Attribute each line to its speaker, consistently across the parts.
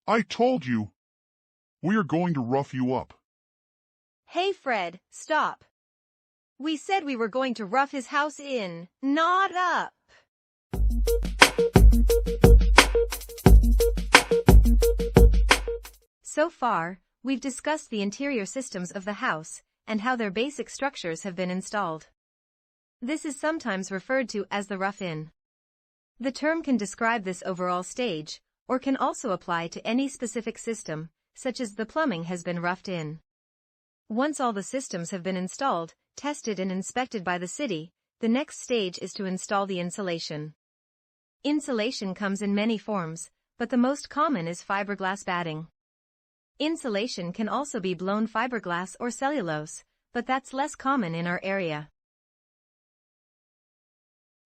Speaker 1: I told you. We are going to rough you up.
Speaker 2: Hey Fred, stop. We said we were going to rough his house in, not up. So far, we've discussed the interior systems of the house and how their basic structures have been installed. This is sometimes referred to as the rough-in. The term can describe this overall stage, or can also apply to any specific system, such as the plumbing has been roughed in. Once all the systems have been installed, tested and inspected by the city, the next stage is to install the insulation. Insulation comes in many forms, but the most common is fiberglass batting. Insulation can also be blown fiberglass or cellulose, but that's less common in our area.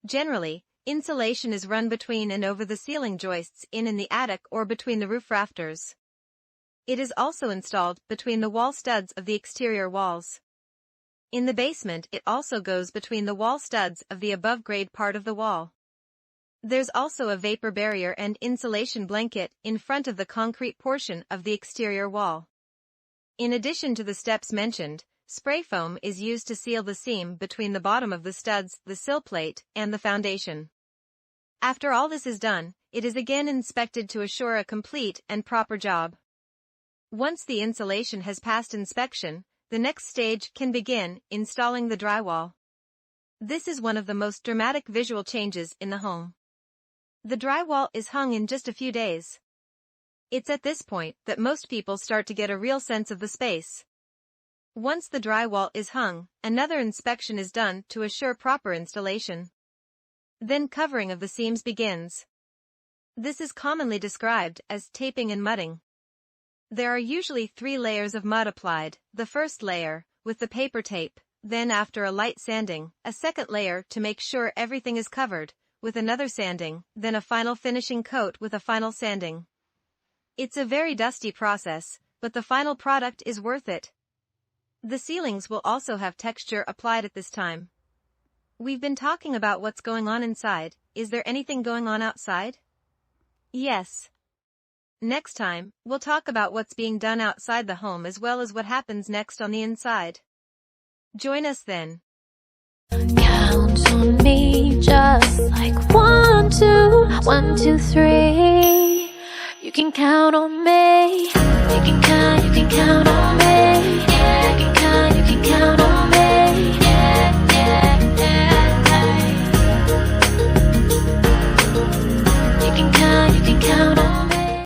Speaker 2: Generally, insulation is run between and over the ceiling joists in the attic or between the roof rafters. It is also installed between the wall studs of the exterior walls. In the basement, it also goes between the wall studs of the above-grade part of the wall. There's also a vapor barrier and insulation blanket in front of the concrete portion of the exterior wall. In addition to the steps mentioned, spray foam is used to seal the seam between the bottom of the studs, the sill plate, and the foundation. After all this is done, it is again inspected to assure a complete and proper job. Once the insulation has passed inspection, the next stage can begin, installing the drywall. This is one of the most dramatic visual changes in the home. The drywall is hung in just a few days. It's at this point that most people start to get a real sense of the space. Once the drywall is hung, another inspection is done to assure proper installation. Then covering of the seams begins. This is commonly described as taping and mudding. There are usually 3 layers of mud applied, the first layer, with the paper tape, then after a light sanding, a second layer to make sure everything is covered, with another sanding, then a final finishing coat with a final sanding. It's a very dusty process, but the final product is worth it. The ceilings will also have texture applied at this time. We've been talking about what's going on inside. Is there anything going on outside? Yes. Next time, we'll talk about what's being done outside the home as well as what happens next on the inside. Join us then.
Speaker 3: Count on me just like 1, 2, 1, 2, 3. You can count on me. You can count on me. Yeah, you can count on me.